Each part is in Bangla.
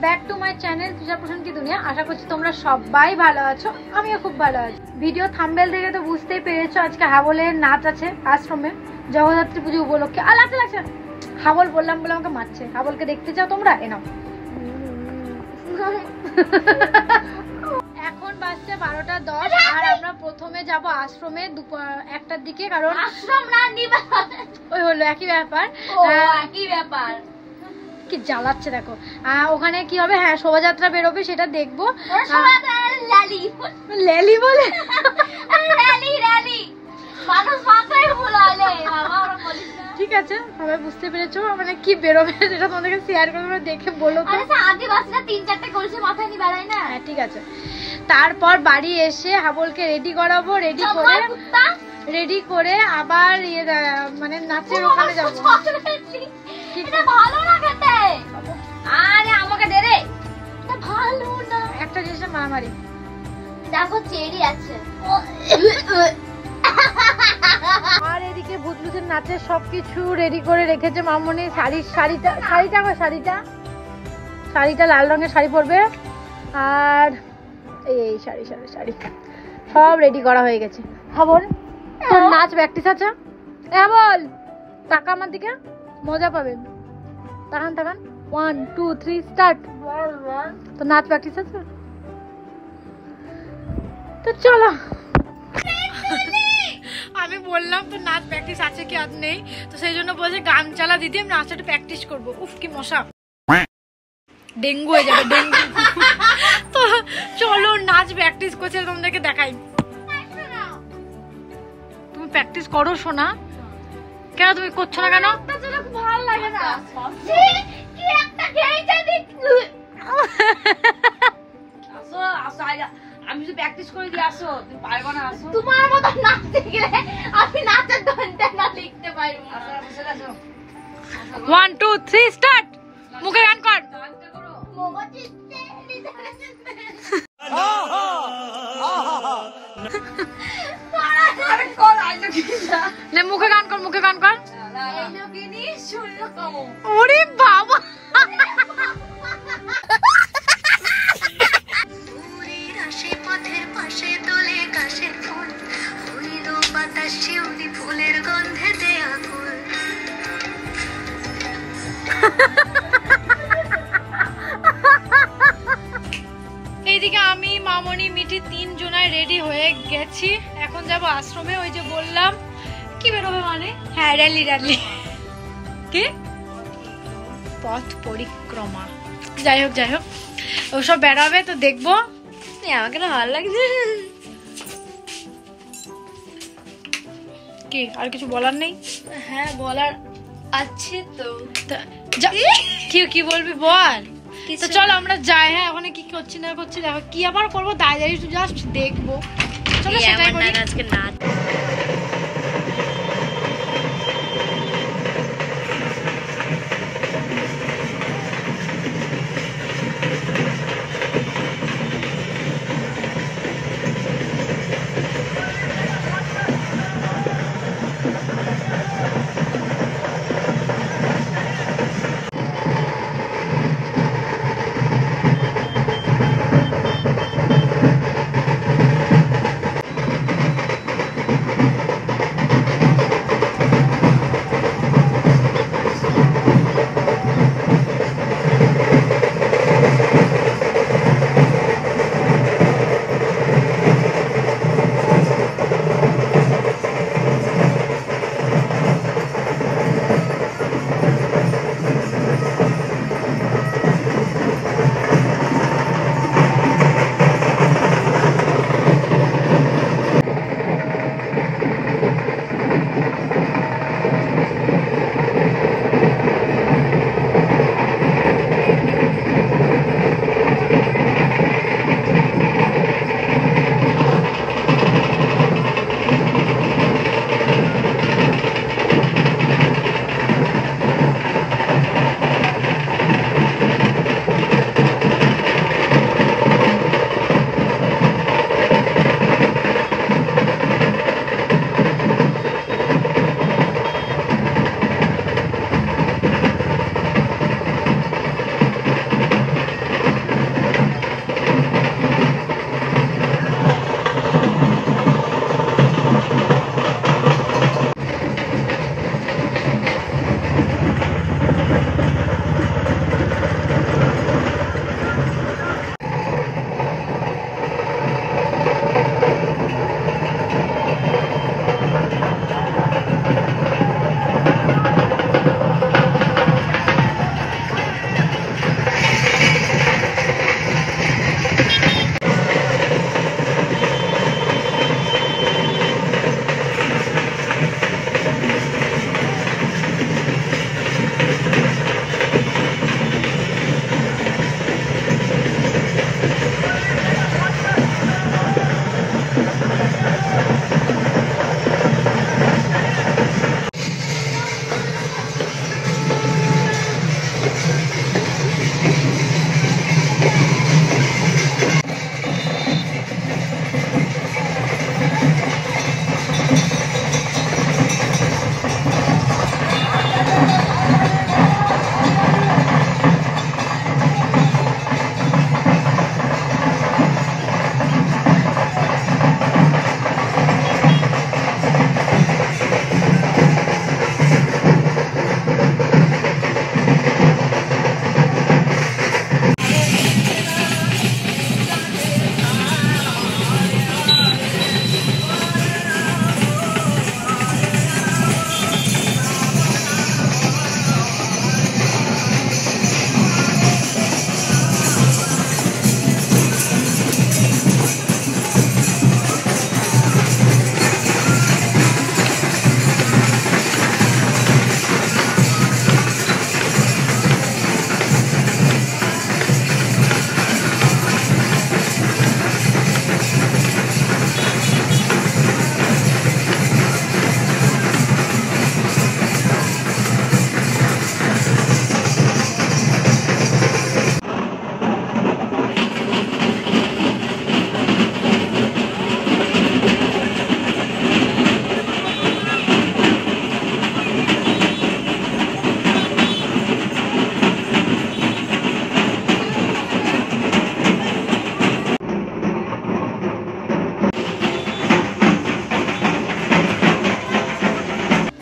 Back to my channel Trisha প্রশান্তি দুনিয়া। আশা করছি তোমরা সবাই ভালো আছো, আমিও খুব ভালো আছি। ভিডিও থাম্বনেল থেকে তো বুঝতেই পেরেছো আজকে হাবলের নাচ আছে আশ্রমে জগদ্ধাত্রী পুজো উপলক্ষে। আর লাগছে লাগছে হাবল বললাম বলে আমাকে মারছে। হাবলকে দেখতে চাও তোমরা? এনাও। এখন বাজছে 12:10 আর আমরা প্রথমে যাব আশ্রমে দুপুর 1টার দিকে, কারণ আশ্রম না নিবা ওই হলো একই ব্যাপার। একই ব্যাপার কি জ্বালাচ্ছে দেখো। ওখানে কি হবে, হ্যাঁ শোভাযাত্রা বেরোবে সেটা দেখবো। ল্যালি বলে ঠিক আছে, সবাই বুঝতে পেরেছো মানে কি বেরোবে সেটা তোমাদেরকে শেয়ার করবো, দেখে বলো তো। আদিবাসীরা 3-4টে কলসি মাথায় নিয়ে বেড়ায় না। হ্যাঁ ঠিক আছে। তারপর বাড়ি এসে হাবলকে রেডি করাবো, রেডি করে আবার মানে নাচের ওখানে যাবো। ভালো না খেতে, আরে আমাকে দে রে, এটা ভালো না। একটা জিনিসের মারামারি দেখো চেরি আছে। আর এদিকে ভূতভূতের নাচের সবকিছু রেডি করে রেখেছে মামনি। শাড়িটা লাল রঙের শাড়ি পরবে, আর এই শাড়ি সব রেডি করা হয়ে গেছে। হাবল তোর নাচ প্র্যাকটিস আছে? বল টাকা আমার দিকে, মজা পাবেন। তাকান 1 2 3 স্টার্ট। তো নাচ প্র্যাকটিস আছে তো চলো। আমি বললাম তো নাচ প্র্যাকটিস আছে কি আর নেই, তো সেই জন্য বলছে গান চালা দিদি আমি নাচটা প্র্যাকটিস করবো। উফ কি মশা, ডেঙ্গু হয়ে যাবে ডেঙ্গু। তো চলো নাচ প্র্যাকটিস করছে তোমাদেরকে দেখাই। তুমি প্র্যাকটিস করো সোনা, কেন তুমি করছো না কেন? ভালো লাগে না কি একটা গেইটা দেখলু। আসো আসো আমি তো প্র্যাকটিস করে দিয়ে আসো, তুমি পারবে না। আসো তোমার মত নাচতে গেলে আমি নাচের ধনটা না লিখতে পারবো না। আসো আসো 1 2 3 স্টার্ট। মুখে গান কর। মুখে গান কর। ওরে বাবা, ফুলের গন্ধেতে আকুল। এইদিকে আমি মামনি মিঠি 3 জনায় রেডি হয়ে গেছি। এখন যাব আশ্রমে। ওই যে বললাম কি বেরোবে মানে, হ্যাঁ র্যালি কি পথ পরিক্রমা, যাই হোক ওসব বেরোবে তো দেখবো। আমাকে না ভালো লাগছে। কি আর কিছু বলার নেই? হ্যাঁ বলার আছে তো। কি বলবি বল। তো চলো আমরা যাই। হ্যাঁ ওখানে কি করছি না করছি দেখো, কি আবার করবো দাঁড়িয়ে জাস্ট দেখবো। চলো সেটাই করি। আজকে নাচ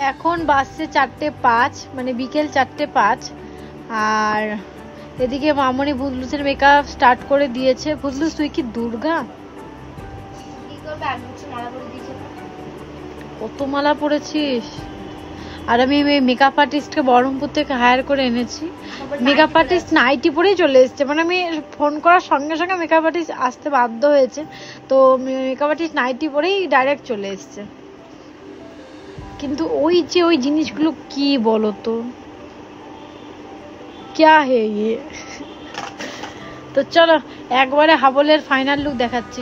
এখন বাজছে 4:05, মানে বিকেল 4:05। আর এদিকে মামনি ভুতলুসের মেকআপ স্টার্ট করে দিয়েছে। ভুতলুস তুই কি দুর্গা? কত মালা পরেছিস। আর আমি মেকআপ আর্টিস্টকে বহরমপুর থেকে হায়ার করে এনেছি। মেকআপ আর্টিস্ট নাইটি পরেই চলে এসছে, মানে আমি ফোন করার সঙ্গে সঙ্গে মেকআপ আর্টিস্ট আসতে বাধ্য হয়েছে। তো মেকআপ আর্টিস্ট নাইটি পরেই ডাইরেক্ট চলে এসছে। কিন্তু ওই যে ওই জিনিসগুলো কি বলতো, ক্যা হে ইয়ে। তো চলো একবারে হাবলের ফাইনাল লুক দেখাচ্ছি।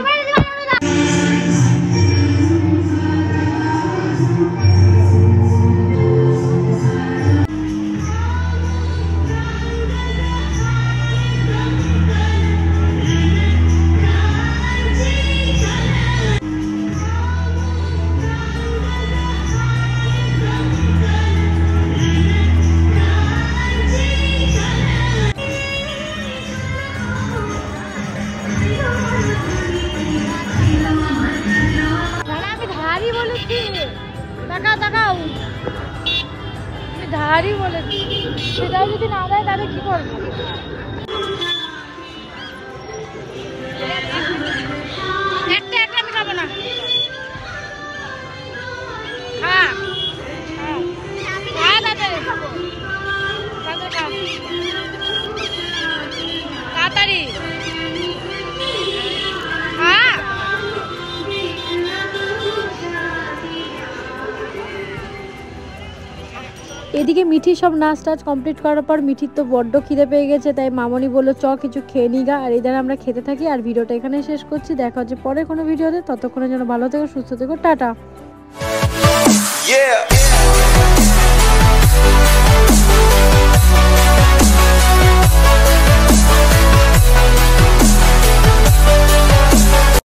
ধারই বলেছি, সেটাও যদি না দেয় তাহলে কি করবো? একটা আমি খাবো না। তাড়াতাড়ি এদিকে মিঠি সব নাচ টাচ কমপ্লিট করার পর মিঠির তো বড্ড খিদে পেয়ে গেছে, তাই মামনি বললো চ কিছু খেয়ে নিগা। আর এই দ্বারা আমরা খেতে থাকি। আর ভিডিওটা এখানে শেষ করছি, দেখা হচ্ছে পরে কোনো ভিডিওতে। ততক্ষণে যেন ভালো থেকো, সুস্থ থেকো, টাটা।